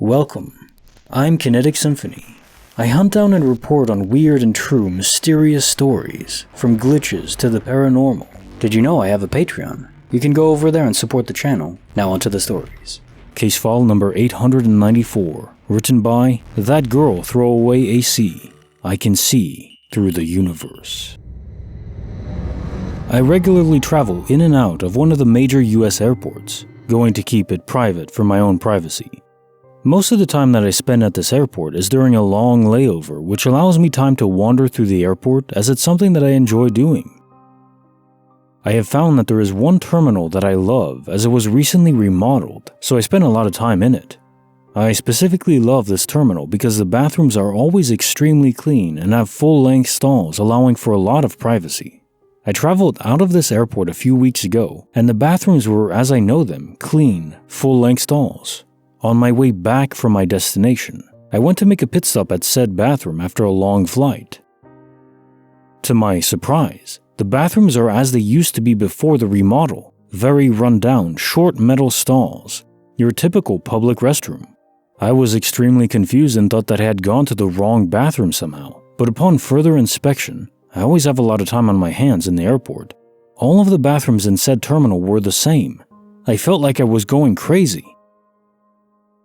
Welcome. I'm Kinetic Symphony. I hunt down and report on weird and true mysterious stories, from glitches to the paranormal. Did you know I have a Patreon? You can go over there and support the channel. Now onto the stories. Case file number 894, written by Thatgirlthrowawayac. I can see through the universe. I regularly travel in and out of one of the major US airports, going to keep it private for my own privacy. Most of the time that I spend at this airport is during a long layover, which allows me time to wander through the airport as it's something that I enjoy doing. I have found that there is one terminal that I love as it was recently remodeled, so I spend a lot of time in it. I specifically love this terminal because the bathrooms are always extremely clean and have full-length stalls allowing for a lot of privacy. I traveled out of this airport a few weeks ago, and the bathrooms were, as I know them, clean, full-length stalls. On my way back from my destination, I went to make a pit stop at said bathroom after a long flight. To my surprise, the bathrooms are as they used to be before the remodel, very run-down, short metal stalls, your typical public restroom. I was extremely confused and thought that I had gone to the wrong bathroom somehow, but upon further inspection, I always have a lot of time on my hands in the airport. All of the bathrooms in said terminal were the same. I felt like I was going crazy.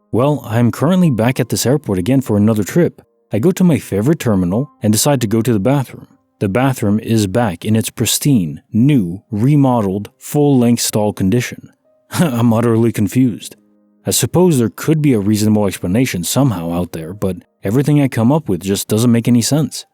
Well, I'm currently back at this airport again for another trip. I go to my favorite terminal and decide to go to the bathroom. The bathroom is back in its pristine, new, remodeled, full-length stall condition. I'm utterly confused. I suppose there could be a reasonable explanation somehow out there, but everything I come up with just doesn't make any sense.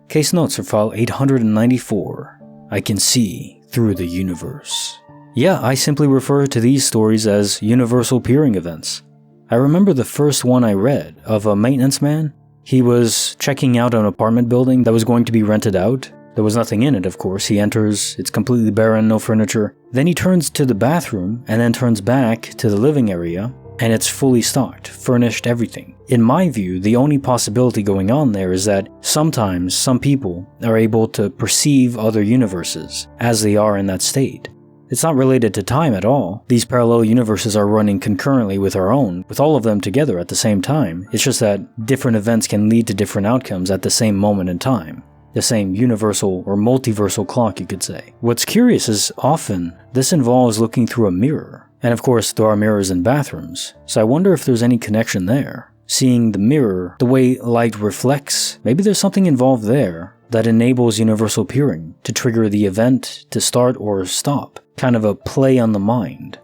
Case notes for file 894. I can see through the universe. Yeah, I simply refer to these stories as universal peering events. I remember the first one I read of a maintenance man. He was checking out an apartment building that was going to be rented out. There was nothing in it, of course. He enters, it's completely barren, no furniture. Then he turns to the bathroom and then turns back to the living area, and it's fully stocked, furnished, everything. In my view, the only possibility going on there is that sometimes some people are able to perceive other universes as they are in that state. It's not related to time at all. These parallel universes are running concurrently with our own, with all of them together at the same time. It's just that different events can lead to different outcomes at the same moment in time. The same universal or multiversal clock, you could say. What's curious is often this involves looking through a mirror. And of course, there are mirrors in bathrooms, so I wonder if there's any connection there. Seeing the mirror, the way light reflects, maybe there's something involved there that enables universal peering to trigger the event to start or stop. Kind of a play on the mind.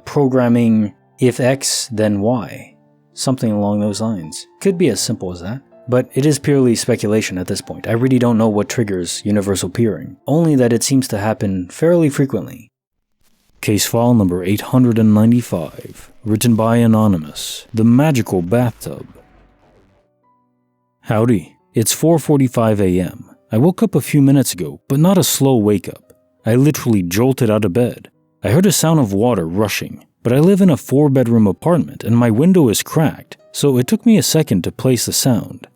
Programming if X, then Y. Something along those lines. Could be as simple as that. But it is purely speculation at this point. I really don't know what triggers universal peering. Only that it seems to happen fairly frequently. Case file number 895. Written by Anonymous. The Magical Bathtub. Howdy. It's 4:45 a.m. I woke up a few minutes ago, but not a slow wake-up. I literally jolted out of bed. I heard a sound of water rushing, but I live in a 4-bedroom apartment and my window is cracked, so it took me a second to place the sound.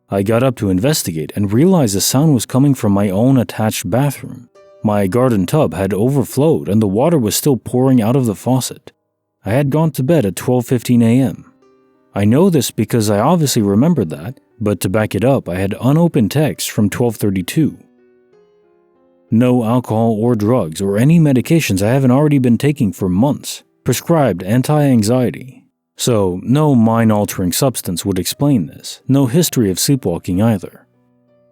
I got up to investigate and realized the sound was coming from my own attached bathroom. My garden tub had overflowed and the water was still pouring out of the faucet. I had gone to bed at 12:15 a.m. I know this because I obviously remembered that, but to back it up, I had unopened texts from 12:32. No alcohol or drugs or any medications I haven't already been taking for months. Prescribed anti-anxiety. So, no mind-altering substance would explain this. No history of sleepwalking either.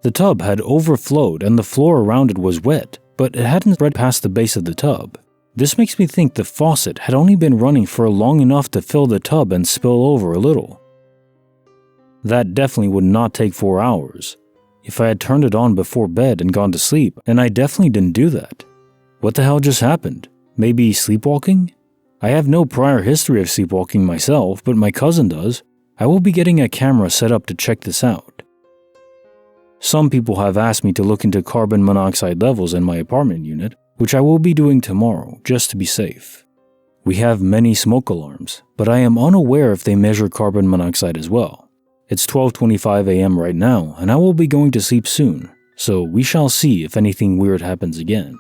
The tub had overflowed and the floor around it was wet, but it hadn't spread past the base of the tub. This makes me think the faucet had only been running for long enough to fill the tub and spill over a little. That definitely would not take 4 hours. If I had turned it on before bed and gone to sleep, and I definitely didn't do that. What the hell just happened? Maybe sleepwalking? I have no prior history of sleepwalking myself, but my cousin does. I will be getting a camera set up to check this out. Some people have asked me to look into carbon monoxide levels in my apartment unit, which I will be doing tomorrow, just to be safe. We have many smoke alarms, but I am unaware if they measure carbon monoxide as well. It's 12:25 a.m. right now, and I will be going to sleep soon, so we shall see if anything weird happens again.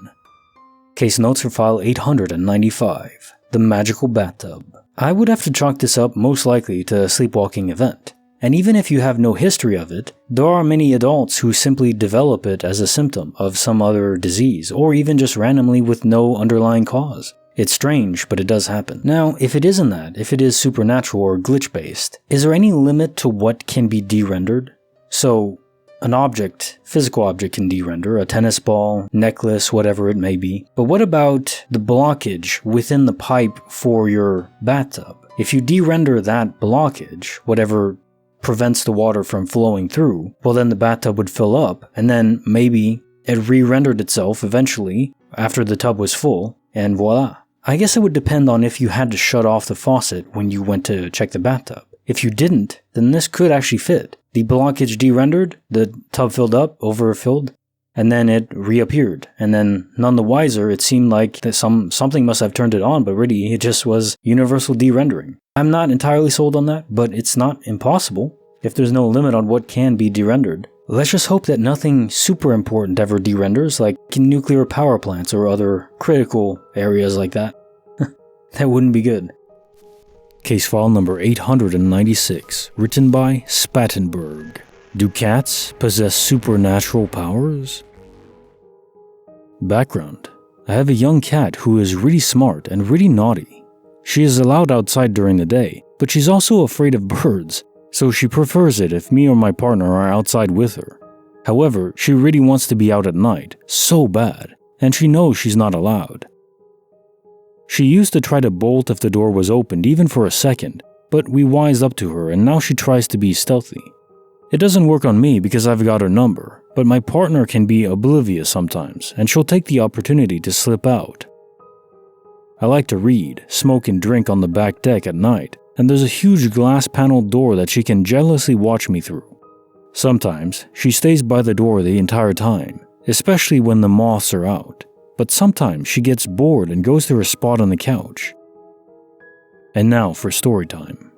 Case notes for file 895. the magical bathtub. I would have to chalk this up most likely to a sleepwalking event. And even if you have no history of it, there are many adults who simply develop it as a symptom of some other disease, or even just randomly with no underlying cause. It's strange, but it does happen. Now, if it isn't that, if it is supernatural or glitch-based, is there any limit to what can be de-rendered? So, an object, physical object can de-render, a tennis ball, necklace, whatever it may be. But what about the blockage within the pipe for your bathtub? If you de-render that blockage, whatever prevents the water from flowing through, well then the bathtub would fill up, and then maybe it re-rendered itself eventually after the tub was full, and voila. I guess it would depend on if you had to shut off the faucet when you went to check the bathtub. If you didn't, then this could actually fit. The blockage de-rendered, the tub filled up, overfilled, and then it reappeared. And then none the wiser, it seemed like that something must have turned it on, but really it just was universal de-rendering. I'm not entirely sold on that, but it's not impossible if there's no limit on what can be de-rendered. Let's just hope that nothing super important ever de-renders, like nuclear power plants or other critical areas like that. That wouldn't be good. Case file number 896, written by Spattenberg. Do cats possess supernatural powers? Background: I have a young cat who is really smart and really naughty. She is allowed outside during the day, but she's also afraid of birds, so she prefers it if me or my partner are outside with her. However, she really wants to be out at night, so bad, and she knows she's not allowed. She used to try to bolt if the door was opened even for a second, but we wised up to her and now she tries to be stealthy. It doesn't work on me because I've got her number, but my partner can be oblivious sometimes and she'll take the opportunity to slip out. I like to read, smoke and drink on the back deck at night, and there's a huge glass-paneled door that she can jealously watch me through. Sometimes, she stays by the door the entire time, especially when the moths are out, but sometimes she gets bored and goes to her spot on the couch. And now for story time.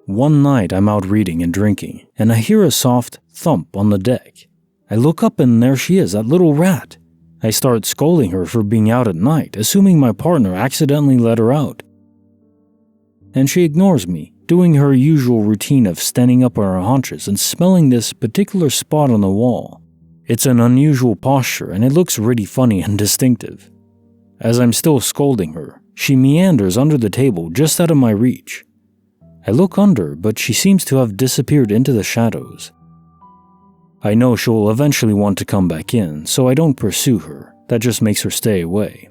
One night I'm out reading and drinking, and I hear a soft thump on the deck. I look up and there she is, that little rat. I start scolding her for being out at night, assuming my partner accidentally let her out. And she ignores me, doing her usual routine of standing up on her haunches and smelling this particular spot on the wall. It's an unusual posture and it looks really funny and distinctive. As I'm still scolding her, she meanders under the table just out of my reach. I look under, but she seems to have disappeared into the shadows. I know she'll eventually want to come back in, so I don't pursue her. That just makes her stay away.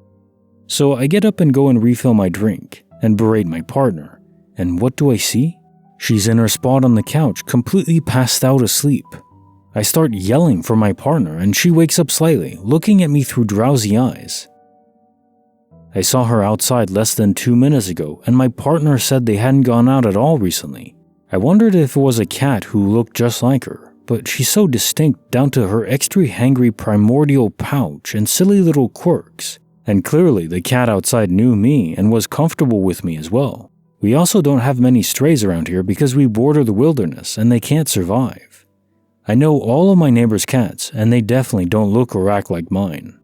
So I get up and go and refill my drink, and berate my partner. And what do I see? She's in her spot on the couch, completely passed out asleep. I start yelling for my partner, and she wakes up slightly, looking at me through drowsy eyes. I saw her outside less than 2 minutes ago, and my partner said they hadn't gone out at all recently. I wondered if it was a cat who looked just like her, but she's so distinct down to her extra hangry primordial pouch and silly little quirks. And clearly the cat outside knew me and was comfortable with me as well. We also don't have many strays around here because we border the wilderness and they can't survive. I know all of my neighbors' cats, and they definitely don't look or act like mine.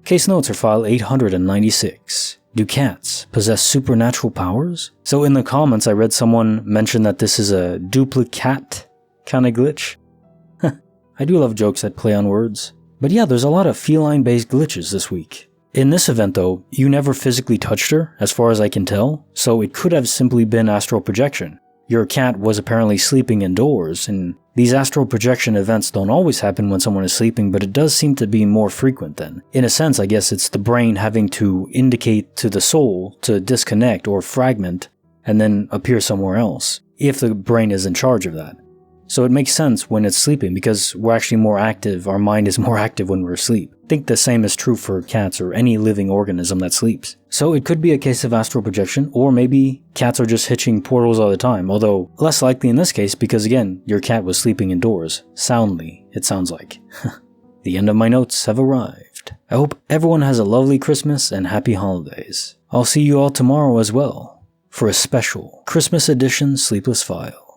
Case notes are file 896. Do cats possess supernatural powers? So in the comments I read someone mention that this is a duplicate kind of glitch. I do love jokes that play on words. But yeah, there's a lot of feline-based glitches this week. In this event though, you never physically touched her, as far as I can tell, so it could have simply been astral projection. Your cat was apparently sleeping indoors, and these astral projection events don't always happen when someone is sleeping, but it does seem to be more frequent then. In a sense, I guess it's the brain having to indicate to the soul to disconnect or fragment and then appear somewhere else, if the brain is in charge of that. So it makes sense when it's sleeping because we're actually more active, our mind is more active when we're asleep. I think the same is true for cats or any living organism that sleeps. So it could be a case of astral projection, or maybe cats are just hitching portals all the time, although less likely in this case because again, your cat was sleeping indoors, soundly, it sounds like. The end of my notes have arrived. I hope everyone has a lovely Christmas and happy holidays. I'll see you all tomorrow as well for a special Christmas edition Sleepless File.